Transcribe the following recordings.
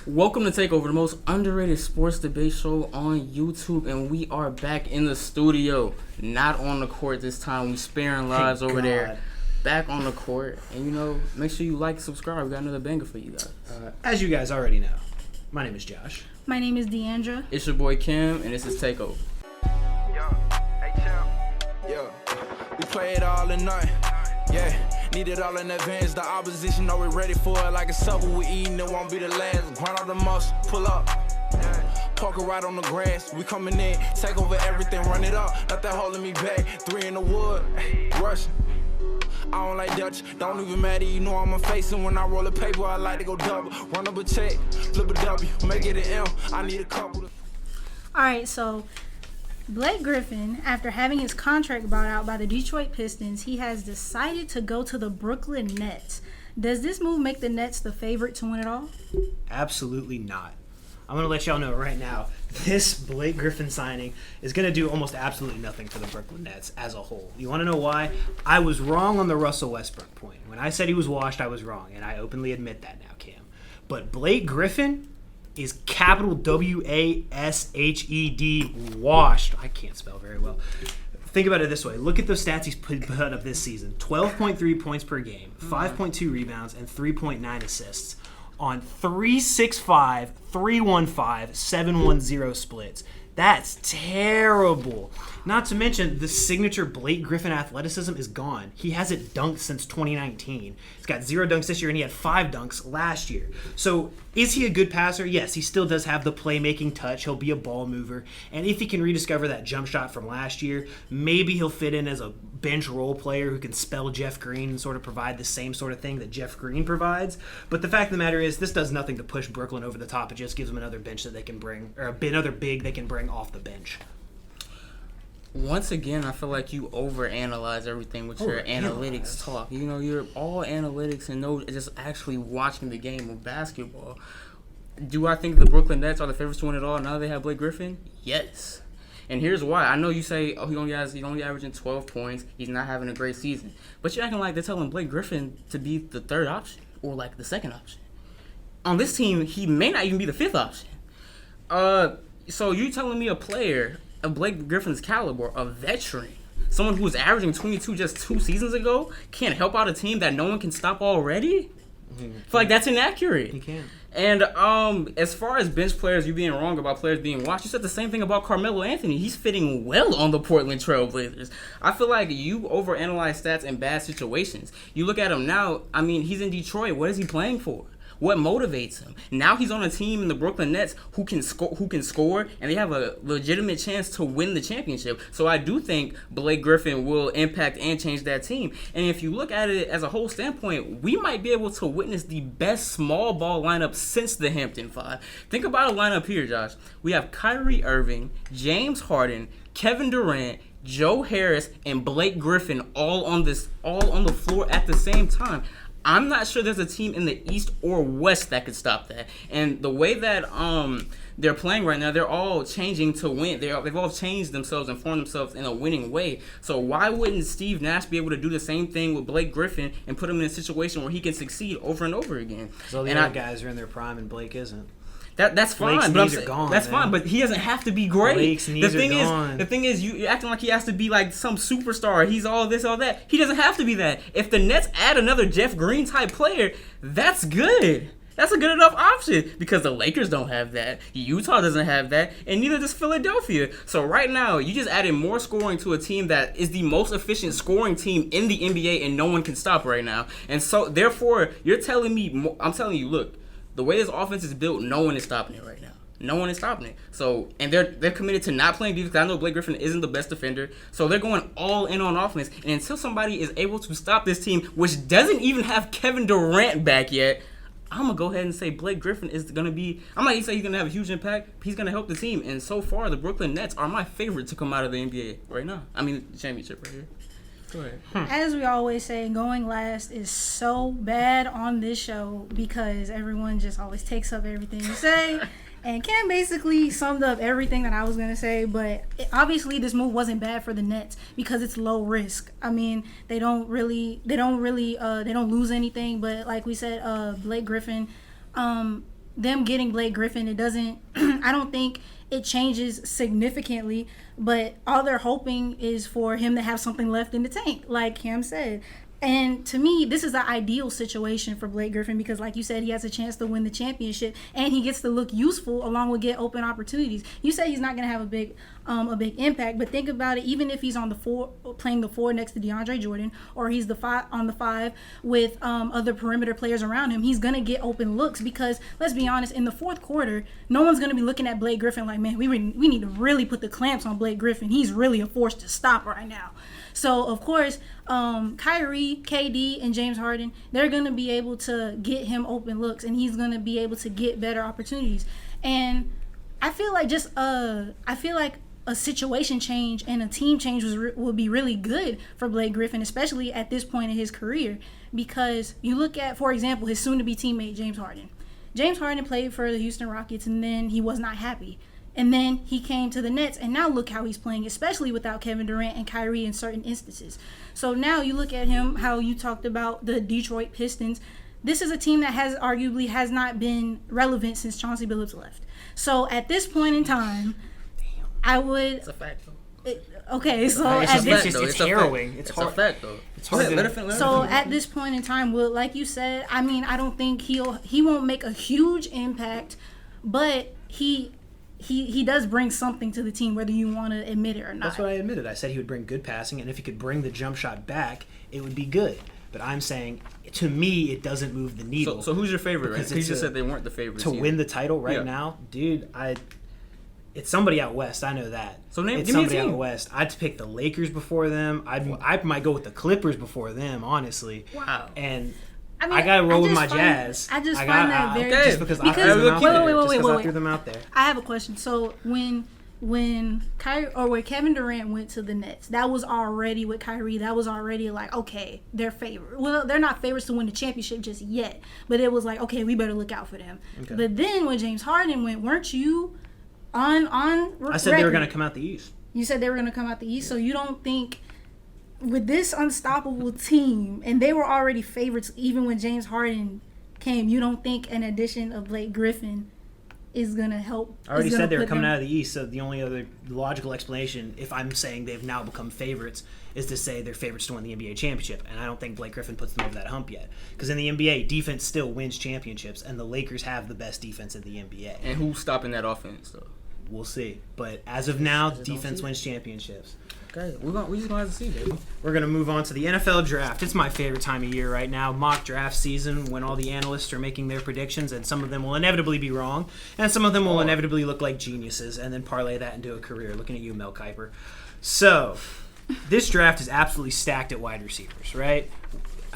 Welcome to Takeover, the most underrated sports debate show on YouTube, and we are back in the studio, not on the court this time. We sparing lives over there, back on the court, and make sure you like and subscribe. We got another banger for you guys. As you guys already know, my name is Josh. My name is Deandra. It's your boy Kim, and this is Takeover. We play it all in night. Need it all in advance. The opposition know we're ready for it. Like a supper we eating, it won't be the last. Grind out the muscle, pull up. Parker right on the grass. We coming in, take over everything, run it up. Nothing holding me back. 3 in the wood, rushing. I don't like Dutch, don't even matter, you know I'm a face. And when I roll a paper, I like to go double. Run up a check, flip a W, make it an M. I need a couple. Alright, so Blake Griffin, after having his contract bought out by the Detroit Pistons, he has decided to go to the Brooklyn Nets. Does this move make the Nets the favorite to win it all? Absolutely not. I'm going to let y'all know right now, this Blake Griffin signing is going to do almost absolutely nothing for the Brooklyn Nets as a whole. You want to know why? I was wrong on the Russell Westbrook point. When I said he was washed, I was wrong, and I openly admit that now, Cam. But Blake Griffin is capital W-A-S-H-E-D, washed. I can't spell very well. Think about it this way. Look at the stats he's put up this season. 12.3 points per game, 5.2 rebounds, and 3.9 assists on 3-6-5, 3-1-5, 7-1-0 splits. That's terrible. Not to mention, the signature Blake Griffin athleticism is gone. He hasn't dunked since 2019. He's got 0 dunks this year, and he had 5 dunks last year. So, is he a good passer? Yes, he still does have the playmaking touch. He'll be a ball mover. And if he can rediscover that jump shot from last year, maybe he'll fit in as a bench role player who can spell Jeff Green and sort of provide the same sort of thing that Jeff Green provides. But the fact of the matter is, this does nothing to push Brooklyn over the top. It just gives them another bench that they can bring, or another big they can bring off the bench. Once again, I feel like you overanalyze everything with your analytics talk. You're all analytics and no just actually watching the game of basketball. Do I think the Brooklyn Nets are the favorites to win it all now that they have Blake Griffin? Yes. And here's why. I know you say, he's only averaging 12 points. He's not having a great season. But you're acting like they're telling Blake Griffin to be the third option or like the second option. On this team, he may not even be the fifth option. So you're telling me a player of Blake Griffin's caliber, a veteran, someone who was averaging 22 just 2 seasons ago, can't help out a team that no one can stop already? I feel like that's inaccurate. He can't. And as far as bench players, you being wrong about players being washed, you said the same thing about Carmelo Anthony. He's fitting well on the Portland Trail Blazers. I feel like you overanalyze stats in bad situations. You look at him now, he's in Detroit. What is he playing for? What motivates him? Now he's on a team in the Brooklyn Nets who can score, and they have a legitimate chance to win the championship. So I do think Blake Griffin will impact and change that team. And if you look at it as a whole standpoint, we might be able to witness the best small ball lineup since the Hampton Five. Think about a lineup here, Josh. We have Kyrie Irving, James Harden, Kevin Durant, Joe Harris, and Blake Griffin all on the floor at the same time. I'm not sure there's a team in the East or West that could stop that. And the way that they're playing right now, they're all changing to win. They've all changed themselves and formed themselves in a winning way. So why wouldn't Steve Nash be able to do the same thing with Blake Griffin and put him in a situation where he can succeed over and over again? So the other guys are in their prime and Blake isn't. That's fine. Blake's knees are gone. That's fine, but he doesn't have to be great. Blake's knees are gone. The thing is, you're acting like he has to be like some superstar. He's all this, all that. He doesn't have to be that. If the Nets add another Jeff Green type player, that's good. That's a good enough option because the Lakers don't have that. Utah doesn't have that, and neither does Philadelphia. So right now, you just added more scoring to a team that is the most efficient scoring team in the NBA, and no one can stop right now. And so, therefore, I'm telling you, look, the way this offense is built, no one is stopping it right now. No one is stopping it. So, and they're committed to not playing defense. I know Blake Griffin isn't the best defender, so they're going all in on offense. And until somebody is able to stop this team, which doesn't even have Kevin Durant back yet, I'm going to go ahead and say Blake Griffin is going to be, I'm not going to say he's going to have a huge impact. He's going to help the team. And so far, the Brooklyn Nets are my favorite to come out of the NBA right now. The championship right here. Go ahead. As we always say, going last is so bad on this show because everyone just always takes up everything you say. And Cam basically summed up everything that I was going to say, but obviously this move wasn't bad for the Nets because it's low risk. They don't lose anything, but like we said, Blake Griffin, them getting Blake Griffin, it doesn't, I don't think it changes significantly, but all they're hoping is for him to have something left in the tank, like Cam said. And to me, this is the ideal situation for Blake Griffin because, like you said, he has a chance to win the championship, and he gets to look useful along with get open opportunities. You say he's not going to have a big impact, but think about it. Even if he's on the 4, playing the 4 next to DeAndre Jordan, or he's the 5 on the 5 with other perimeter players around him, he's going to get open looks because, let's be honest, in the fourth quarter, no one's going to be looking at Blake Griffin like, man, we need to really put the clamps on Blake Griffin. He's really a force to stop right now. So, of course, Kyrie, KD, and James Harden, they're going to be able to get him open looks, and he's going to be able to get better opportunities. And I feel like a situation change and a team change would be really good for Blake Griffin, especially at this point in his career, because you look at, for example, his soon-to-be teammate, James Harden. James Harden played for the Houston Rockets, and then he was not happy. And then he came to the Nets, and now look how he's playing, especially without Kevin Durant and Kyrie in certain instances. So now you look at him, how you talked about the Detroit Pistons. This is a team that has not been relevant since Chauncey Billups left. So at this point in time, I would. It's a fact, though. Okay, so it's harrowing. It's hard. a fact, though. It's hard. So at this point in time, like you said, I mean, I don't think he won't make a huge impact, but he does bring something to the team, whether you want to admit it or not. That's what I admitted. I said he would bring good passing, and if he could bring the jump shot back, it would be good. But I'm saying, to me, it doesn't move the needle. So who's your favorite? Because you just said they weren't the favorites. To win the title now, dude, it's somebody out west. I know that. So give me somebody out west. I'd pick the Lakers before them. I might go with the Clippers before them, honestly. Wow. And I gotta roll with my Jazz. I just find that very just because I threw them out there. I have a question. So when Kevin Durant went to the Nets, that was already with Kyrie. That was already like, okay, they're favorite. Well, they're not favorites to win the championship just yet, but it was like, okay, we better look out for them. Okay. But then when James Harden went, weren't you on? I said they were going to come out the East. You said they were going to come out the East, so you don't think with this unstoppable team, and they were already favorites even when James Harden came, you don't think an addition of Blake Griffin is going to help? I already said they were coming out of the East, so the only other logical explanation, if I'm saying they've now become favorites, is to say they're favorites to win the NBA championship, and I don't think Blake Griffin puts them over that hump yet. Because in the NBA, defense still wins championships, and the Lakers have the best defense in the NBA. And who's stopping that offense, though? We'll see. But as of now, defense wins championships. Okay, we're just going to have to see, baby. We're going to move on to the NFL draft. It's my favorite time of year right now, mock draft season, when all the analysts are making their predictions, and some of them will inevitably be wrong, and some of them will inevitably look like geniuses, and then parlay that into a career. Looking at you, Mel Kiper. So, this draft is absolutely stacked at wide receivers, right?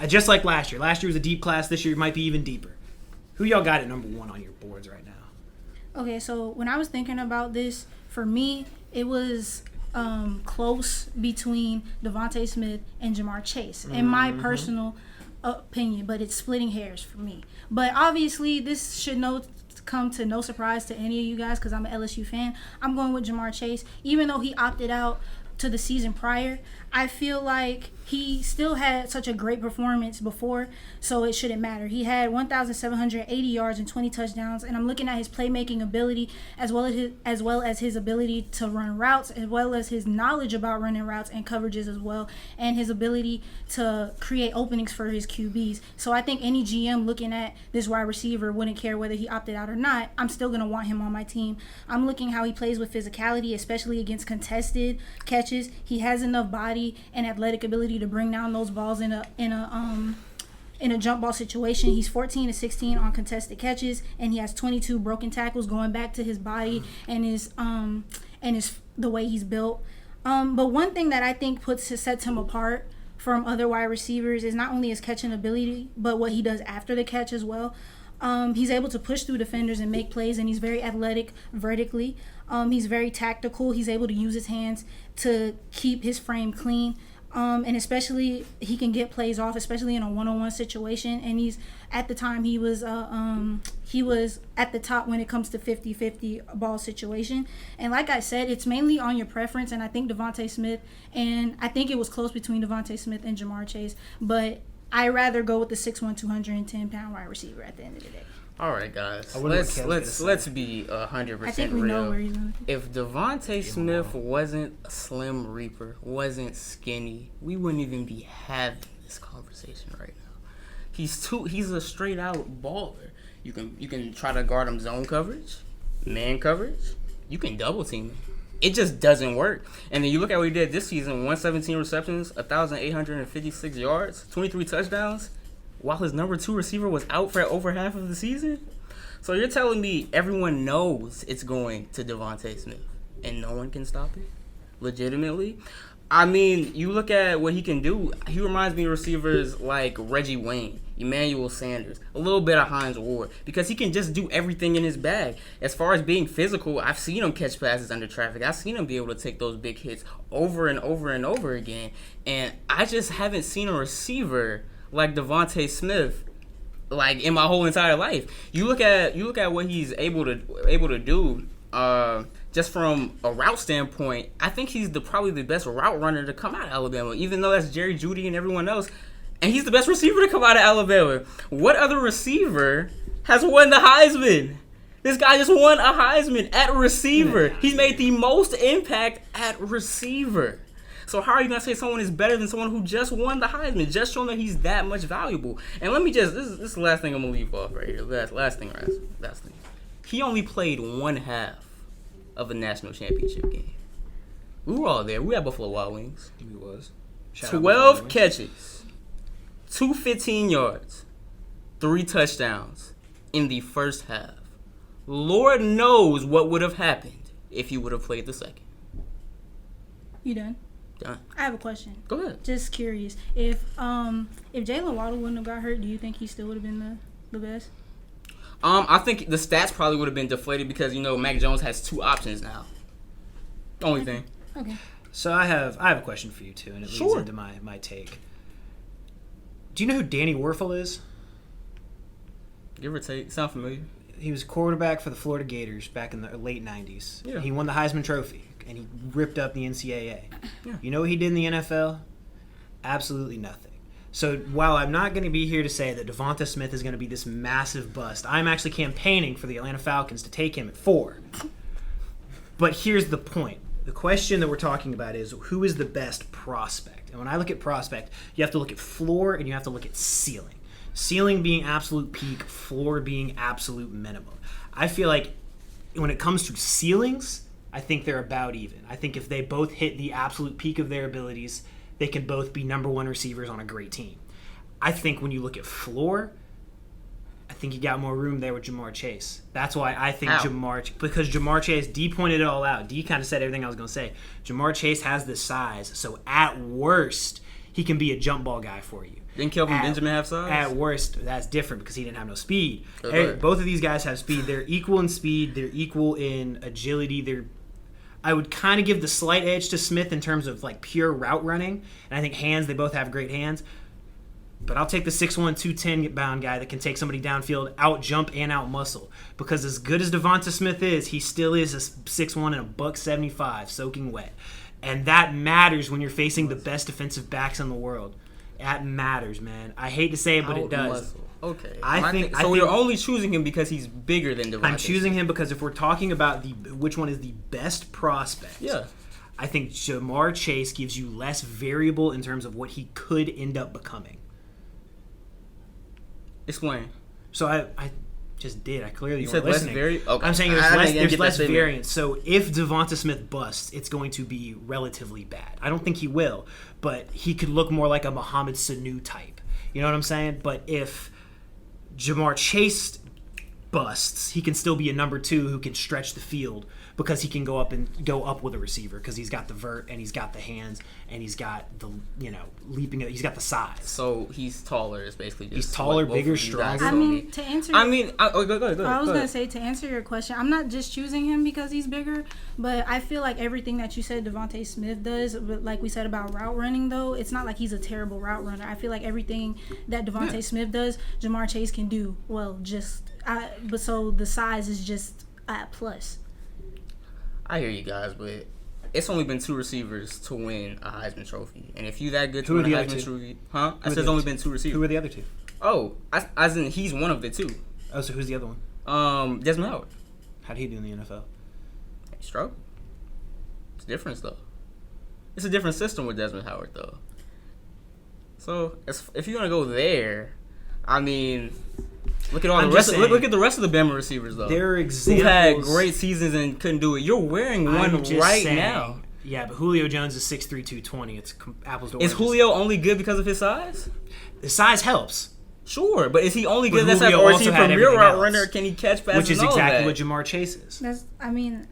Just like last year. Last year was a deep class. This year might be even deeper. Who y'all got at number 1 on your boards right now? Okay, so when I was thinking about this, for me, it was close between Devonta Smith and Jamar Chase, in my personal opinion, but it's splitting hairs for me. But obviously, this should come to no surprise to any of you guys because I'm an LSU fan. I'm going with Jamar Chase. Even though he opted out to the season prior, I feel like he still had such a great performance before, so it shouldn't matter. He had 1,780 yards and 20 touchdowns, and I'm looking at his playmaking ability as well as his ability to run routes, as well as his knowledge about running routes and coverages as well, and his ability to create openings for his QBs. So I think any GM looking at this wide receiver wouldn't care whether he opted out or not. I'm still going to want him on my team. I'm looking how he plays with physicality, especially against contested catches. He has enough body and athletic ability to bring down those balls in a jump ball situation. He's 14 to 16 on contested catches, and he has 22 broken tackles, going back to his body and his the way he's built. But one thing that I think sets him apart from other wide receivers is not only his catching ability, but what he does after the catch as well. He's able to push through defenders and make plays, and he's very athletic vertically. He's very tactical. He's able to use his hands to keep his frame clean. And especially he can get plays off, especially in a one-on-one situation. And he was at the top when it comes to 50-50 ball situation. And like I said, it's mainly on your preference. And I think Devonta Smith, and I think it was close between Devonta Smith and Jamar Chase, but I rather go with the 6'1", 210-pound wide receiver at the end of the day. All right, guys. I wonder what Let's be 100% I think we know where real. he's going. If Devonta Smith wasn't a Slim Reaper, wasn't skinny, we wouldn't even be having this conversation right now. He's a straight out baller. You can try to guard him zone coverage, man coverage. You can double team him. It just doesn't work. And then you look at what he did this season: 117 receptions, 1,856 yards, 23 touchdowns, while his number 2 receiver was out for over half of the season. So you're telling me everyone knows it's going to Devonta Smith, and no one can stop it? Legitimately? I mean, you look at what he can do. He reminds me of receivers like Reggie Wayne, Emmanuel Sanders, a little bit of Hines Ward, because he can just do everything in his bag. As far as being physical, I've seen him catch passes under traffic. I've seen him be able to take those big hits over and over and over again. And I just haven't seen a receiver like Devonta Smith like in my whole entire life. You look at what he's able to do. Just from a route standpoint, I think he's probably the best route runner to come out of Alabama, even though that's Jerry Jeudy and everyone else. And he's the best receiver to come out of Alabama. What other receiver has won the Heisman? This guy just won a Heisman at receiver. He's made the most impact at receiver. So how are you going to say someone is better than someone who just won the Heisman? Just showing that he's that much valuable. And let me just, this is the last thing I'm going to leave off right here. Last thing. He only played one half of a national championship game. We were all there. We had Buffalo Wild Wings. He was. 12 catches, 215 yards, 3 touchdowns in the first half. Lord knows what would have happened if he would have played the second. You done? Done. I have a question. Go ahead. Just curious. If Jalen Waddle wouldn't have got hurt, do you think he still would have been the best? I think the stats probably would have been deflated because, Mac Jones has 2 options now. Only thing. Okay. So I have a question for you, too, and it leads into my take. Do you know who Danny Werfel is? Give or take. Sound familiar? He was quarterback for the Florida Gators back in the late 90s. Yeah. He won the Heisman Trophy, and he ripped up the NCAA. Yeah. You know what he did in the NFL? Absolutely nothing. So while I'm not going to be here to say that Devonta Smith is going to be this massive bust, I'm actually campaigning for the Atlanta Falcons to take him at 4. But here's the point. The question that we're talking about is who is the best prospect? And when I look at prospect, you have to look at floor and you have to look at ceiling. Ceiling being absolute peak, floor being absolute minimum. I feel like when it comes to ceilings, I think they're about even. I think if they both hit the absolute peak of their abilities, they can both be number 1 receivers on a great team. I think when you look at floor, I think you got more room there with Jamar Chase. That's why I think because Jamar Chase, D pointed it all out. D kind of said everything I was going to say. Jamar Chase has the size, so at worst, he can be a jump ball guy for you. Didn't Kelvin Benjamin have size? At worst, that's different because he didn't have no speed. Okay. Both of these guys have speed. They're equal in speed. They're equal in agility. I would kind of give the slight edge to Smith in terms of like pure route running. And I think hands, they both have great hands. But I'll take the 6'1", 210 bound guy that can take somebody downfield, out jump and out muscle. Because as good as Devonta Smith is, he still is a 6'1" and $175 soaking wet. And that matters when you're facing the best defensive backs in the world. That matters, man. I hate to say it, but it does. Muscle. Okay. I think you're only choosing him because he's bigger than Devonta. I'm choosing him because if we're talking about which one is the best prospect, yeah, I think Jamar Chase gives you less variable in terms of what he could end up becoming. Explain. So I just did. I clearly said weren't listening. Okay. I'm saying there's less variance. So if Devonta Smith busts, it's going to be relatively bad. I don't think he will, but he could look more like a Mohamed Sanu type. You know what I'm saying? But if Jamar Chase busts, he can still be a number 2 who can stretch the field because he can go up with a receiver because he's got the vert and he's got the hands and he's got the leaping. He's got the size. So he's taller. Is basically just he's taller, bigger, stronger. I mean, to answer. Go ahead. I was gonna say to answer your question, I'm not just choosing him because he's bigger, but I feel like everything that you said Devonta Smith does, but like we said about route running, though, it's not like he's a terrible route runner. I feel like everything that Devonta Smith does, Jamar Chase can do well. But so the size is just at plus. I hear you guys, but it's only been 2 receivers to win a Heisman Trophy. And if you that good to win a Heisman Trophy... Huh? I said it's only been 2 receivers. Who are the other 2? Oh, as in he's one of the 2. Oh, so who's the other one? Desmond Howard. How'd he do in the NFL? He struggled. It's different though. It's a different system with Desmond Howard though. So if you're gonna go there, I mean, look at all the rest. Look at the rest of the Bama receivers though. There are examples who had great seasons and couldn't do it. You're wearing one right now. Yeah, but Julio Jones is 6'3", 220. It's apples to oranges. Is Julio only good because of his size? The size helps. Sure, but is he only good at that, Julio or is he a also had premier everything route else. runner? Can he catch passes? Which is and all exactly that? what Jamar Chase is. Never mind.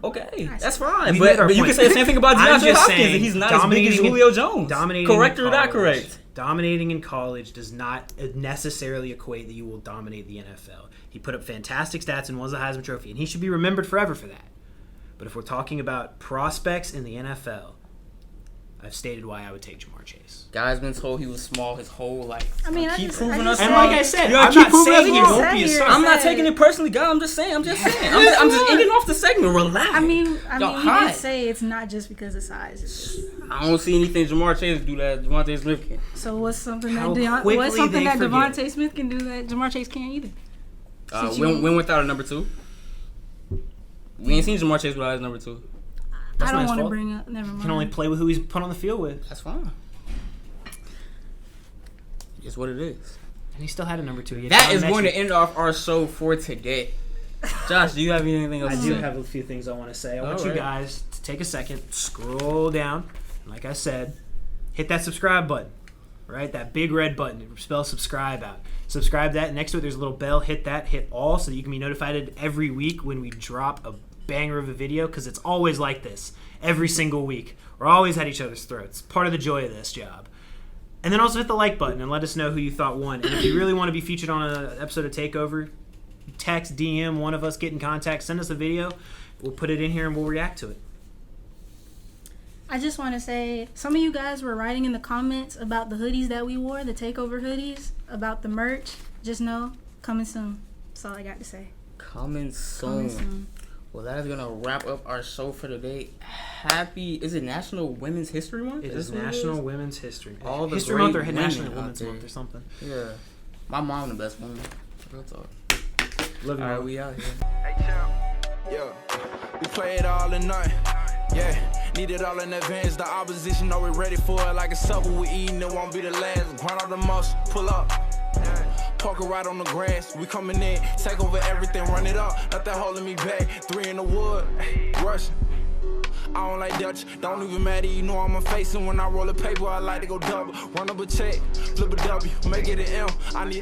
Okay, I that's see. fine. We made our But you point. can say the same thing about I'm DeAndre just Hopkins. saying, And he's not as big as dominating Julio Jones. Dominating Correct in or not college- correct? Dominating in college does not necessarily equate that you will dominate the NFL. He put up fantastic stats and won the Heisman Trophy, and he should be remembered forever for that. But if we're talking about prospects in the NFL, I've stated why I would take Jamar Chase. Guy's been told he was small his whole life. I mean, keep I proving just us And wrong. like I said, You I'm gotta keep not proving us saying he wrong. won't be a star. I'm not taking it personally, God. I'm just saying. I'm just ending off the segment. Relax. I mean, Y'all we hot. did say it's not just because of size. It's just, I don't see anything Jamar Chase do that Devonta Smith can. so what's something How that quickly what's something they that forget. Devonta Smith can do that Jamar Chase can't either? Win without a number 2. We ain't seen Jamar Chase without his number 2. That's I not don't his want to fault. bring up. Never mind. He can only play with who he's put on the field with. That's fine. It's what it is. And he still had a number 2. That is going to end off our show for today. Josh, do you have anything else I to do say? have a few things I want to say. I want All you right. guys to take a second, scroll down, and like I said, hit that subscribe button, right? That big red button. It spells subscribe out. Subscribe that. Next to it, there's a little bell. Hit that. Hit all so that you can be notified every week when we drop a banger of a video, because it's always like this every single week. We're always at each other's throats. Part of the joy of this job. And then also hit the like button and let us know who you thought won. And if you really want to be featured on an episode of Takeover, text, DM, one of us, get in contact, send us a video. We'll put it in here and we'll react to it. I just want to say, some of you guys were writing in the comments about the hoodies that we wore, the Takeover hoodies, about the merch. Just know, coming soon. That's all I got to say. Coming Coming soon. soon. Well, that is going to wrap up our show for today. Is it National Women's History Month? It is National Women's History. All the History great Month or women National out Women's there. Month or something. Yeah. My mom the best woman. Real talk. Love you. All right, Mom. we out here. Hey, champ. Yeah, we play it all in night. Yeah, need it all in advance. The opposition know we're ready for it. Like a supper we eating, it won't be the last. Grind all the muscle, pull up. Parker right on the grass. We coming in, take over everything, run it up. Nothing holding me back. 3 in the wood, rushing. I don't like Dutch, don't even matter, you know I'm a face. And when I roll a paper, I like to go double. Run up a check, flip a W, make it an M. I need